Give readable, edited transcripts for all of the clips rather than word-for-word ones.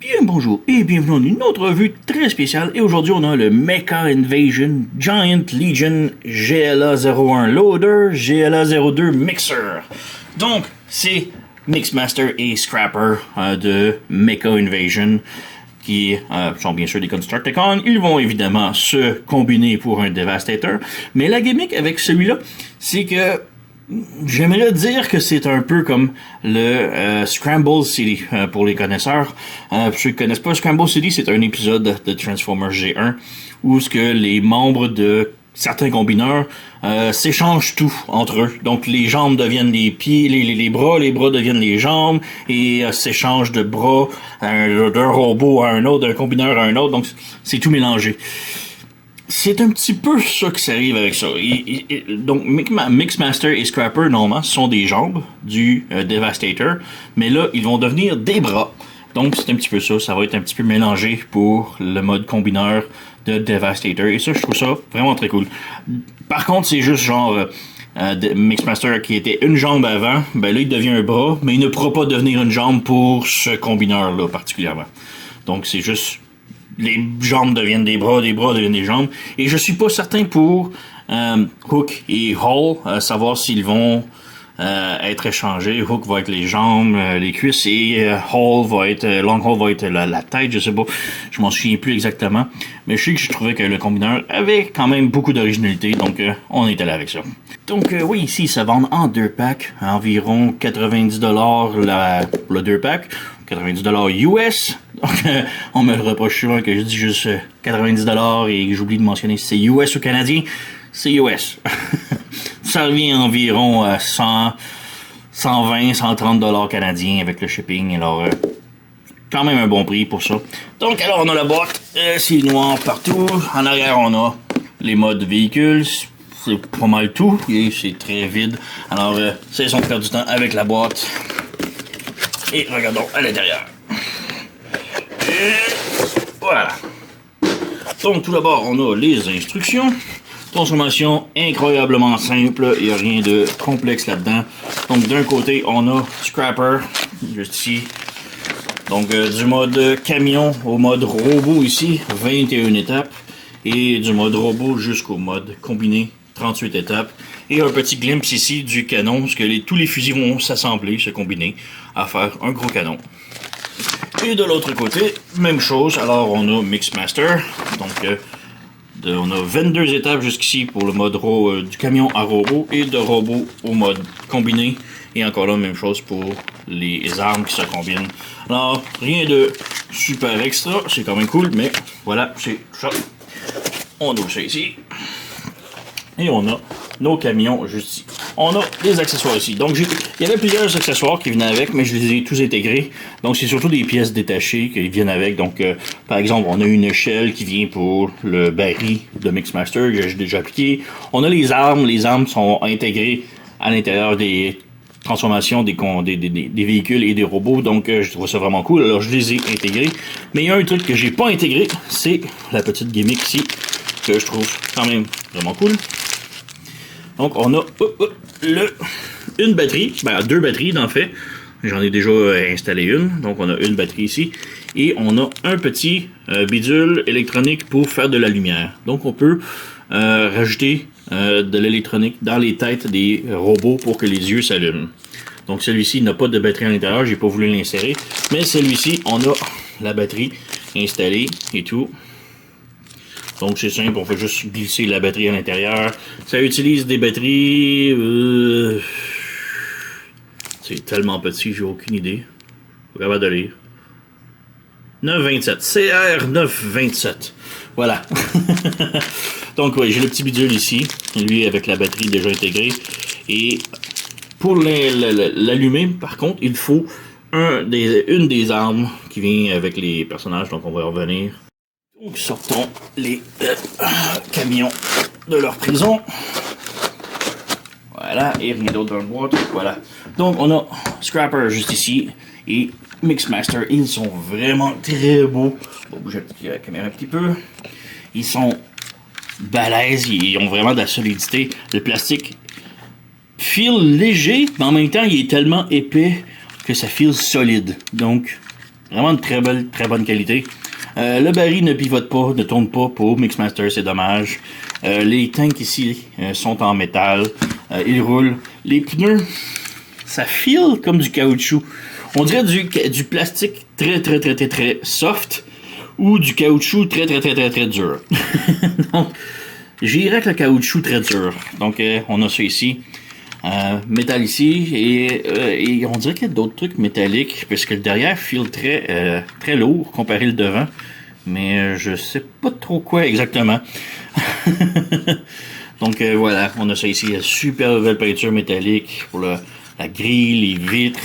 Bien bonjour et bienvenue dans une autre revue très spéciale. Et aujourd'hui, on a le Mecha Invasion Giant Legion GLA01 Loader, GLA02 Mixer. Donc, c'est Mixmaster et Scrapper de Mecha Invasion qui sont bien sûr des Constructicons. Ils vont évidemment se combiner pour un Devastator. Mais la gimmick avec celui-là, c'est que j'aimerais dire que c'est un peu comme le Scramble City pour les connaisseurs. Pour ceux qui connaissent pas, Scramble City, c'est un épisode de Transformers G1 où ce que les membres de certains combineurs s'échangent tout entre eux. Donc les jambes deviennent les pieds, les bras deviennent les jambes et s'échangent de bras d'un robot à un autre, d'un combineur à un autre. Donc c'est tout mélangé. C'est un petit peu ça que ça arrive avec ça. Donc, Mixmaster et Scrapper, normalement, sont des jambes du Devastator. Mais là, ils vont devenir des bras. Donc, c'est un petit peu ça. Ça va être un petit peu mélangé pour le mode combineur de Devastator. Et ça, je trouve ça vraiment très cool. Par contre, c'est juste genre... Mixmaster qui était une jambe avant, ben là, il devient un bras. Mais il ne pourra pas devenir une jambe pour ce combineur-là, particulièrement. Donc, c'est juste... les jambes deviennent des bras deviennent des jambes. Et je suis pas certain pour Hook et Hall, savoir s'ils vont être échangés. Hook va être les jambes, les cuisses, et Hall va être, Long Hall va être la tête, je sais pas. Je m'en souviens plus exactement. Mais je sais que je trouvais que le combineur avait quand même beaucoup d'originalité, donc on est allé avec ça. Donc oui, ici, ils se vendent en 2 packs, à environ 90$ le 2 pack. 90$ US. Donc, on me le reproche souvent que je dis juste 90$ et que j'oublie de mentionner si c'est US ou canadien. C'est US. Ça revient environ à 120-130$ canadiens avec le shipping. Alors, quand même un bon prix pour ça. Donc, alors, on a la boîte. C'est noir partout. En arrière, on a les modes véhicules. C'est pas mal tout. Et c'est très vide. Alors, c'est son perdre du temps avec la boîte. Et regardons à l'intérieur. Voilà. Donc, tout d'abord, on a les instructions. Transformation incroyablement simple. Il n'y a rien de complexe là-dedans. Donc, d'un côté, on a Scrapper, juste ici. Donc, du mode camion au mode robot ici, 21 étapes. Et du mode robot jusqu'au mode combiné, 38 étapes. Et un petit glimpse ici du canon, parce que tous les fusils vont s'assembler, se combiner, à faire un gros canon. Et de l'autre côté, même chose. Alors, on a Mixmaster. Donc, on a 22 étapes jusqu'ici pour le mode du camion à robot et de robot au mode combiné. Et encore là, même chose pour les armes qui se combinent. Alors, rien de super extra. C'est quand même cool, mais voilà, c'est ça. On ouvre ça ici. Et on a nos camions juste ici. On a des accessoires ici. Donc, il y avait plusieurs accessoires qui venaient avec, mais je les ai tous intégrés. Donc, c'est surtout des pièces détachées qui viennent avec. Donc, par exemple, on a une échelle qui vient pour le baril de Mixmaster que j'ai déjà appliqué. On a les armes. Les armes sont intégrées à l'intérieur des transformations des véhicules et des robots. Donc, je trouve ça vraiment cool. Alors, je les ai intégrés. Mais il y a un truc que j'ai pas intégré, c'est la petite gimmick ici, que je trouve quand même vraiment cool. Donc, on a une batterie, ben 2 batteries en fait. J'en ai déjà installé une, donc on a une batterie ici. Et on a un petit bidule électronique pour faire de la lumière. Donc, on peut rajouter de l'électronique dans les têtes des robots pour que les yeux s'allument. Donc, celui-ci n'a pas de batterie à l'intérieur, j'ai pas voulu l'insérer. Mais celui-ci, on a la batterie installée et tout. Donc, c'est simple, on fait juste glisser la batterie à l'intérieur. Ça utilise des batteries... c'est tellement petit, j'ai aucune idée. Faut capable de lire. 927. CR927. Voilà. Donc, oui, j'ai le petit bidule ici. Lui, avec la batterie déjà intégrée. Et pour l'allumer, par contre, il faut une des armes qui vient avec les personnages. Donc, on va y revenir. Donc, sortons les camions de leur prison. Voilà, et rien d'autre dans le boîte. Voilà. Donc, on a Scrapper juste ici et Mixmaster. Ils sont vraiment très beaux. On va bouger la caméra un petit peu. Ils sont balèzes. Ils ont vraiment de la solidité. Le plastique feel léger, mais en même temps, il est tellement épais que ça feel solide. Donc, Vraiment de très bonne qualité. Le baril ne pivote pas, ne tourne pas pour Mixmaster, c'est dommage. Les tanks ici sont en métal. Ils roulent. Les pneus, ça feel comme du caoutchouc. On dirait du plastique très soft ou du caoutchouc très dur. Donc, j'irai avec le caoutchouc très dur. Donc, on a ça ici. Métal ici. Et on dirait qu'il y a d'autres trucs métalliques parce que le derrière feel très lourd comparé le devant. Mais je sais pas trop quoi exactement. Donc, voilà. On a ça ici. Super belle peinture métallique pour la grille, les vitres,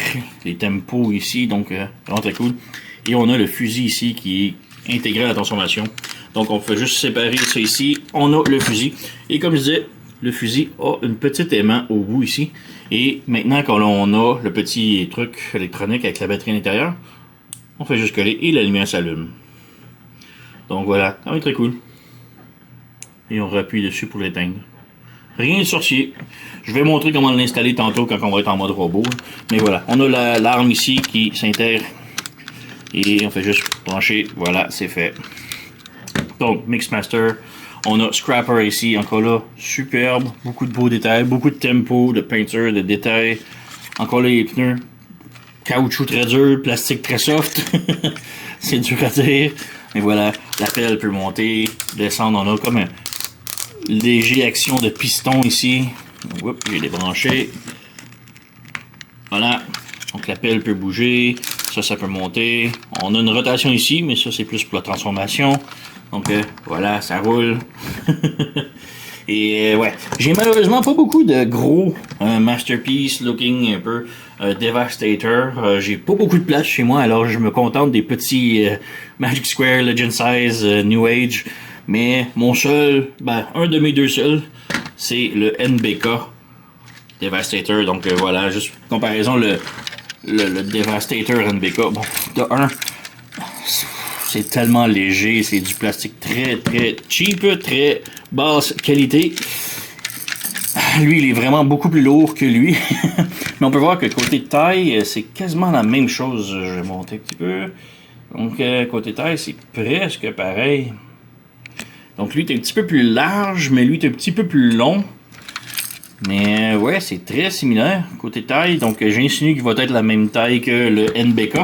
les tempos ici, donc vraiment très cool. Et on a le fusil ici qui est intégré à la transformation. Donc on fait juste séparer ça ici, on a le fusil. Et comme je disais, le fusil a une petite aimant au bout ici. Et maintenant qu'on a le petit truc électronique avec la batterie à l'intérieur, on fait juste coller et la lumière s'allume. Donc voilà, ça va être très cool. Et on rappuie dessus pour l'éteindre. Rien de sorcier. Je vais montrer comment l'installer tantôt quand on va être en mode robot. Mais voilà, on a l'arme ici qui s'intègre. Et on fait juste brancher. Voilà, c'est fait. Donc, Mixmaster. On a Scrapper ici, encore là, superbe. Beaucoup de beaux détails, beaucoup de tempo, de peinture, de détails. Encore là, les pneus. Caoutchouc très dur, plastique très soft. C'est dur à dire. Et voilà, la pelle peut monter, descendre. On a comme un léger action de piston ici. Oups, j'ai débranché. Voilà. Donc la pelle peut bouger. Ça peut monter. On a une rotation ici, mais ça c'est plus pour la transformation. Donc voilà, ça roule. Et ouais, j'ai malheureusement pas beaucoup de gros masterpiece looking un peu Devastator. J'ai pas beaucoup de place chez moi, alors je me contente des petits Magic Square, Legend Size, New Age. Mais mon seul, un de mes deux seuls, c'est le NBK Devastator. Donc voilà, juste comparaison, le Devastator NBK. Bon, de un, c'est tellement léger, c'est du plastique très cheap, très basse qualité. Lui, il est vraiment beaucoup plus lourd que lui. Mais on peut voir que côté taille, c'est quasiment la même chose. Je vais monter un petit peu. Donc, côté taille, c'est presque pareil. Donc, lui, est un petit peu plus large, mais lui, est un petit peu plus long. Mais ouais, c'est très similaire côté taille. Donc, j'insinue qu'il va être la même taille que le NBK.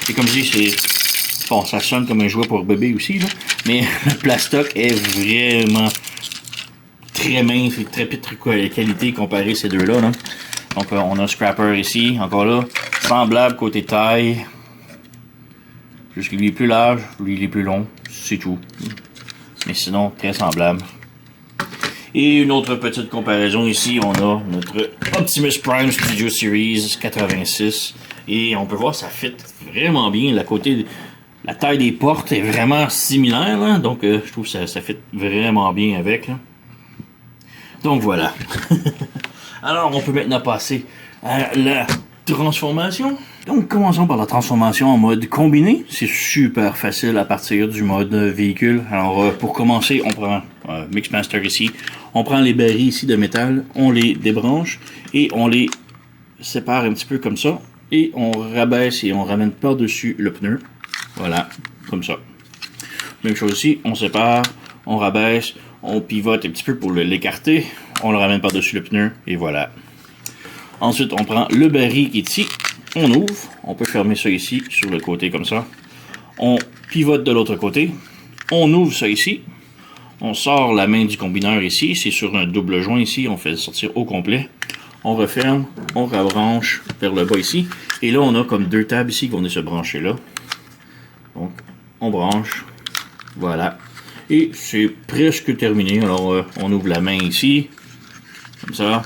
Et comme je dis, c'est... Bon, ça sonne comme un jouet pour bébé aussi, là. Mais le plastoc est vraiment très mince et très qualité comparé à ces deux-là. Là. Donc, on a un Scrapper ici, encore là. Semblable côté taille. Juste que lui est plus large, lui il est plus long. C'est tout. Mais sinon, très semblable. Et une autre petite comparaison ici, on a notre Optimus Prime Studio Series 86. Et on peut voir, ça fit vraiment bien. La taille des portes est vraiment similaire. Là. Donc, je trouve que ça fit vraiment bien avec. Là. Donc, voilà. Alors, on peut maintenant passer à la transformation. Donc, commençons par la transformation en mode combiné. C'est super facile à partir du mode véhicule. Alors, pour commencer, on prend Mixmaster ici. On prend les barils ici de métal, on les débranche et on les sépare un petit peu comme ça. Et on rabaisse et on ramène par-dessus le pneu. Voilà, comme ça. Même chose ici, on sépare, on rabaisse, on pivote un petit peu pour l'écarter. On le ramène par-dessus le pneu et voilà. Ensuite, on prend le baril qui est ici. On ouvre, on peut fermer ça ici, sur le côté comme ça. On pivote de l'autre côté. On ouvre ça ici. On sort la main du combineur ici. C'est sur un double joint ici. On fait sortir au complet. On referme. On rebranche vers le bas ici. Et là, on a comme deux tables ici qui vont venir se brancher là. Donc, on branche. Voilà. Et c'est presque terminé. Alors, on ouvre la main ici. Comme ça.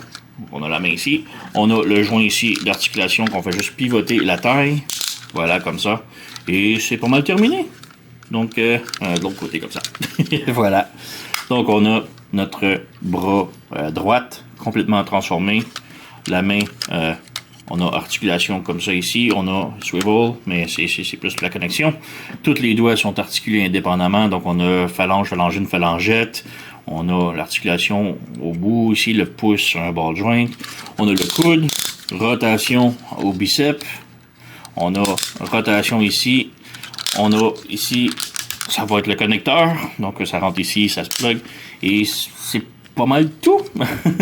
On a la main ici. On a le joint ici d'articulation qu'on fait juste pivoter la taille. Voilà, comme ça. Et c'est pas mal terminé. Donc, de l'autre côté, comme ça. Voilà. Donc, on a notre bras droite complètement transformé. La main, on a articulation comme ça ici. On a swivel, mais c'est plus la connexion. Tous les doigts sont articulés indépendamment. Donc, on a phalange, phalangine, phalangette. On a l'articulation au bout ici, le pouce sur un ball joint. On a le coude, rotation au biceps. On a rotation ici. On a ici, ça va être le connecteur. Donc ça rentre ici, ça se plug. Et c'est pas mal tout.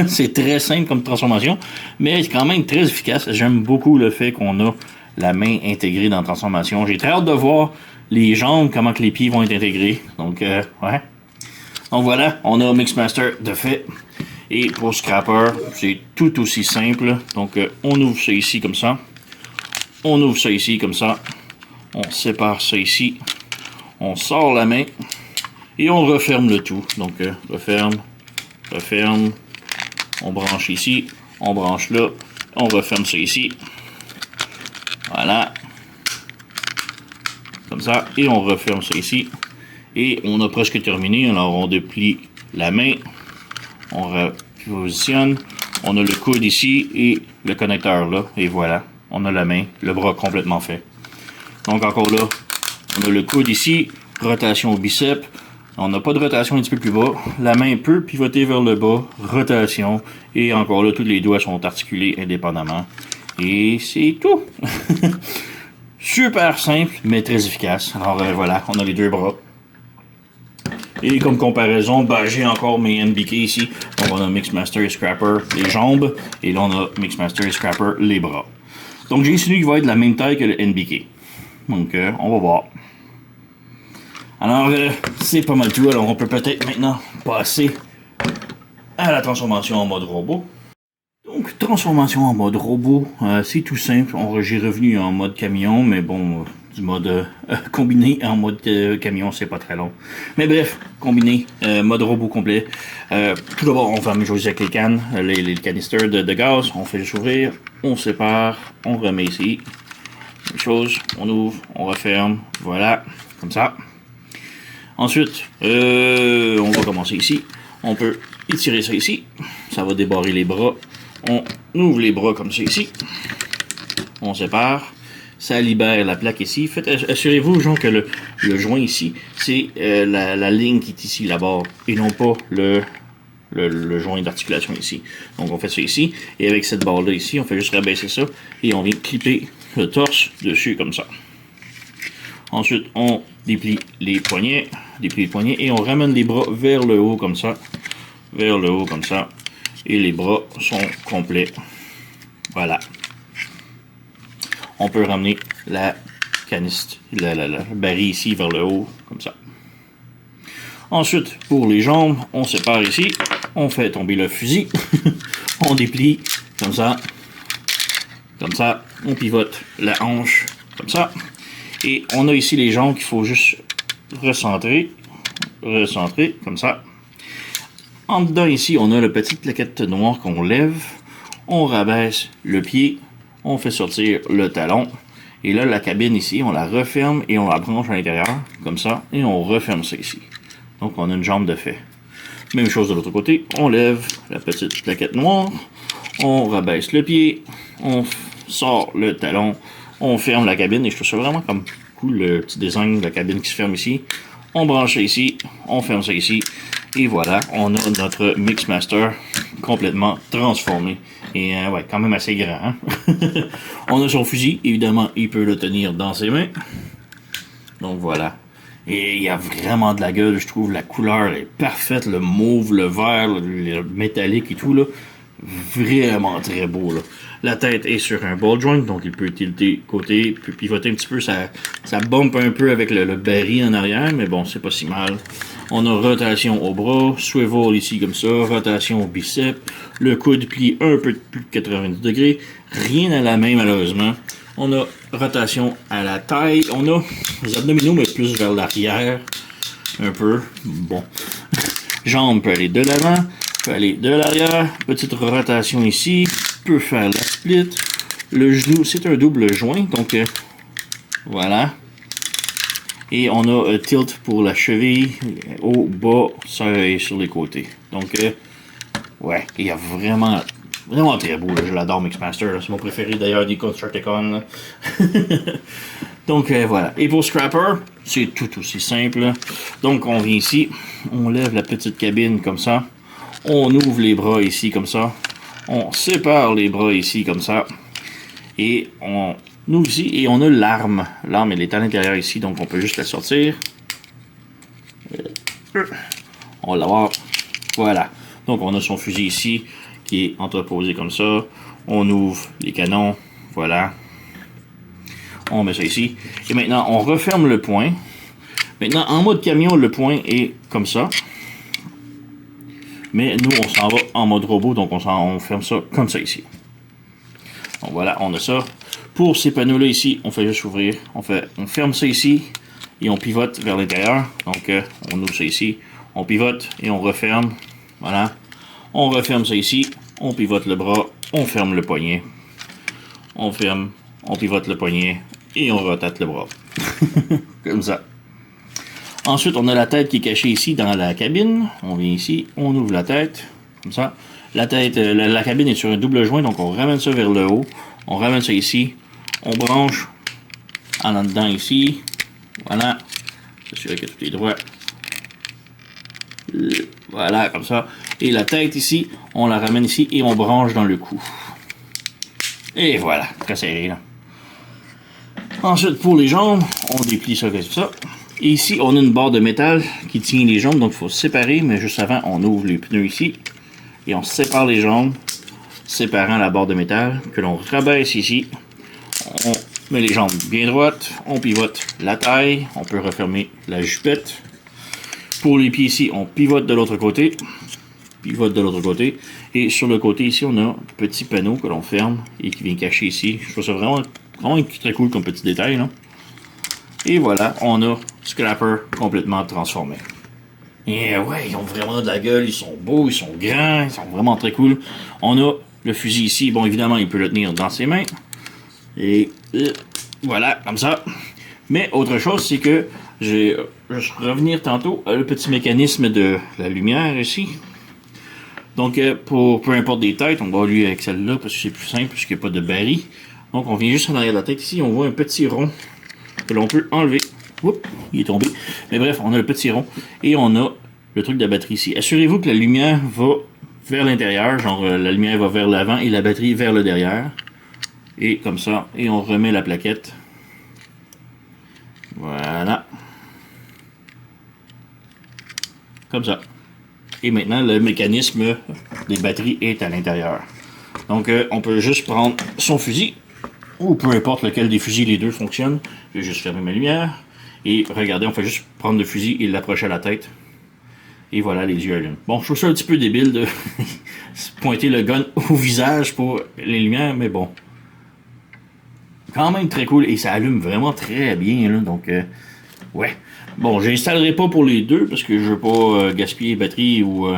C'est très simple comme transformation, mais c'est quand même très efficace. J'aime beaucoup le fait qu'on a la main intégrée dans la transformation. J'ai très hâte de voir les jambes, comment que les pieds vont être intégrés. Donc, ouais. Donc voilà, on a Mixmaster de fait. Et pour Scrapper, c'est tout aussi simple. Donc, on ouvre ça ici comme ça. On ouvre ça ici comme ça. On sépare ça ici. On sort la main. Et on referme le tout. Donc, referme. On branche ici, on branche là, on referme ça ici. Voilà. Comme ça, et on referme ça ici. Et on a presque terminé, alors on déplie la main, on repositionne, on a le coude ici et le connecteur là, et voilà, on a la main, le bras complètement fait. Donc encore là, on a le coude ici, rotation au biceps. On n'a pas de rotation un petit peu plus bas. La main peut pivoter vers le bas. Rotation. Et encore là, tous les doigts sont articulés indépendamment. Et c'est tout. Super simple, mais très efficace. Alors voilà, on a les deux bras. Et comme comparaison, ben, j'ai encore mes NBK ici. Donc on a Mixmaster et Scrapper les jambes. Et là, on a Mixmaster et Scrapper les bras. Donc j'ai celui qui va être de la même taille que le NBK. Donc on va voir. Alors, c'est pas mal tout. Alors, on peut peut-être maintenant passer à la transformation en mode robot. Donc, transformation en mode robot, c'est tout simple. J'ai revenu en mode camion, mais bon, du mode combiné en mode camion, c'est pas très long. Mais bref, combiné, mode robot complet. Tout d'abord, on va jouer avec les cannes, les canisters de gaz. On fait juste ouvrir, on sépare, on remet ici. Même chose, on ouvre, on referme, voilà, comme ça. Ensuite, on va commencer ici. On peut étirer ça ici. Ça va débarrer les bras. On ouvre les bras comme ça ici. On sépare. Ça libère la plaque ici. Assurez-vous, genre, que le joint ici, c'est la ligne qui est ici, là-bas, et non pas le joint d'articulation ici. Donc, on fait ça ici. Et avec cette barre-là ici, on fait juste rabaisser ça. Et on vient clipper le torse dessus comme ça. Ensuite, on déplie les poignets, et on ramène les bras vers le haut comme ça. Vers le haut comme ça. Et les bras sont complets. Voilà. On peut ramener la caniste, la barille ici vers le haut, comme ça. Ensuite, pour les jambes, on sépare ici. On fait tomber le fusil. On déplie, comme ça. Comme ça. On pivote la hanche, comme ça. Et on a ici les jambes qu'il faut juste recentrer, comme ça. En dedans ici, on a la petite plaquette noire qu'on lève. On rabaisse le pied, on fait sortir le talon. Et là, la cabine ici, on la referme et on la branche à l'intérieur, comme ça. Et on referme ça ici. Donc, on a une jambe de fait. Même chose de l'autre côté, on lève la petite plaquette noire. On rabaisse le pied, on sort le talon. On ferme la cabine et je trouve ça vraiment comme cool le petit design de la cabine qui se ferme ici. On branche ça ici, on ferme ça ici. Et voilà, on a notre Mixmaster complètement transformé. Et ouais, quand même assez grand. Hein? On a son fusil, évidemment, il peut le tenir dans ses mains. Donc voilà. Et il y a vraiment de la gueule, je trouve. La couleur est parfaite, le mauve, le vert, le métallique et tout, là. Vraiment très beau, là. La tête est sur un ball joint, donc il peut tilter côté, il peut pivoter un petit peu, ça bump un peu avec le baril en arrière, mais bon, c'est pas si mal. On a rotation au bras, swivel ici comme ça, rotation au biceps, le coude plie un peu plus de 90 degrés, rien à la main malheureusement. On a rotation à la taille, on a les abdominaux mais plus vers l'arrière, un peu, bon. Jambe peut aller de l'avant, peut aller de l'arrière, petite rotation ici, peut faire la split. Le genou, c'est un double joint, donc voilà. Et on a tilt pour la cheville, au bas, ça et sur les côtés. Donc, ouais, il y a vraiment très beau. Là. Je l'adore, Mixmaster. C'est mon préféré d'ailleurs des Constructicons. Donc, voilà. Et pour Scrapper, c'est tout aussi simple. Donc, on vient ici, on lève la petite cabine comme ça. On ouvre les bras ici comme ça. On sépare les bras ici comme ça. Et on nous ici, et on a l'arme. L'arme, elle est à l'intérieur ici, donc on peut juste la sortir. On va l'avoir. Voilà. Donc on a son fusil ici, qui est entreposé comme ça. On ouvre les canons. Voilà. On met ça ici. Et maintenant, on referme le point. Maintenant, en mode camion, le point est comme ça. Mais nous, on s'en va en mode robot, donc on ferme ça comme ça ici. Donc voilà, on a ça. Pour ces panneaux-là ici, on fait juste ouvrir. On ferme ça ici et on pivote vers l'intérieur. Donc on ouvre ça ici, on pivote et on referme. Voilà. On referme ça ici, on pivote le bras, on ferme le poignet. On ferme, on pivote le poignet et on rotate le bras. Comme ça. Ensuite, on a la tête qui est cachée ici dans la cabine. On vient ici, on ouvre la tête, comme ça. La tête, la cabine est sur un double joint, donc on ramène ça vers le haut. On ramène ça ici. On branche en dedans ici. Voilà. S'assurer que tout est droit. Voilà, comme ça. Et la tête ici, on la ramène ici et on branche dans le cou. Et voilà, très serré là. Ensuite, pour les jambes, on déplie ça comme ça. Et ici, on a une barre de métal qui tient les jambes, donc il faut séparer, mais juste avant, on ouvre les pneus ici. Et on sépare les jambes, séparant la barre de métal, que l'on rabaisse ici. On met les jambes bien droites, on pivote la taille, on peut refermer la jupette. Pour les pieds ici, on pivote de l'autre côté. Pivote de l'autre côté. Et sur le côté ici, on a un petit panneau que l'on ferme et qui vient cacher ici. Je trouve ça vraiment très cool comme petit détail, là. Et voilà, on a Scrapper complètement transformé. Et ouais, ils ont vraiment de la gueule, ils sont beaux, ils sont grands, ils sont vraiment très cool. On a le fusil ici, bon évidemment il peut le tenir dans ses mains. Et voilà, comme ça. Mais autre chose, c'est que je vais revenir tantôt à le petit mécanisme de la lumière ici. Donc pour peu importe des têtes, on va lui avec celle-là parce que c'est plus simple puisqu'il n'y a pas de baril. Donc on vient juste en arrière de la tête ici, on voit un petit rond que l'on peut enlever. Oups, il est tombé. Mais bref, on a le petit rond et on a le truc de la batterie ici. Assurez-vous que la lumière va vers l'intérieur, genre la lumière va vers l'avant et la batterie vers le derrière. Et comme ça, et on remet la plaquette. Voilà. Comme ça. Et maintenant, le mécanisme des batteries est à l'intérieur. Donc, on peut juste prendre son fusil, ou peu importe lequel des fusils, les deux fonctionnent. Je vais juste fermer ma lumière. Et regardez, on fait juste prendre le fusil et l'approcher à la tête. Et voilà, les yeux allument. Bon, je trouve ça un petit peu débile de pointer le gun au visage pour les lumières, mais bon. Quand même très cool, et ça allume vraiment très bien, là, donc, ouais. Bon, je n'installerai pas pour les deux, parce que je veux pas gaspiller les batteries ou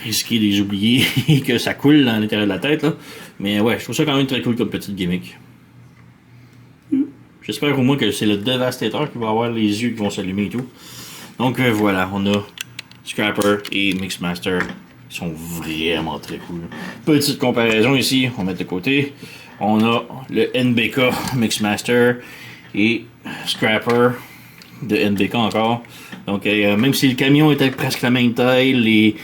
risquer de les oublier et que ça coule dans l'intérieur de la tête, là. Mais ouais, je trouve ça quand même très cool comme petite gimmick. J'espère au moins que c'est le Devastator qui va avoir les yeux qui vont s'allumer et tout. Donc voilà, on a Scrapper et Mixmaster. Ils sont vraiment très cool. Petite comparaison ici, on met de côté. On a le NBK Mixmaster et Scrapper de NBK encore. Donc même si le camion était presque la même taille, les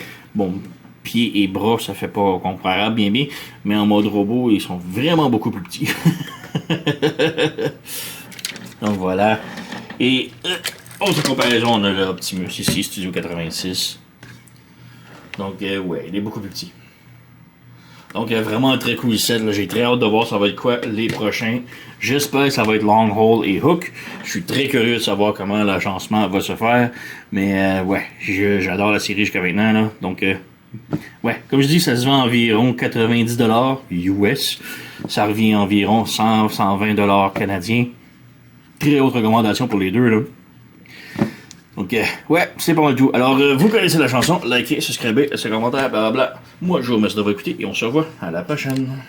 pieds et bras, ça fait pas comparable bien, mais en mode robot, ils sont vraiment beaucoup plus petits. Donc voilà. Et autre comparaison, on a le Optimus ici, Studio 86. Donc ouais, il est beaucoup plus petit. Donc vraiment un très cool set, j'ai très hâte de voir ça va être quoi les prochains. J'espère que ça va être Long Haul et Hook. Je suis très curieux de savoir comment l'agencement va se faire. Mais ouais, j'adore la série jusqu'à maintenant, là. Donc ouais, comme je dis, ça se vend environ 90$ US. Ça revient environ 100-120$ canadiens. Très haute recommandation pour les deux, là. Donc, ouais, c'est pas mal tout. Alors, vous connaissez la chanson, likez, subscribez, laissez un commentaire, blablabla. Moi, je vous remercie d'avoir écouté et on se revoit à la prochaine.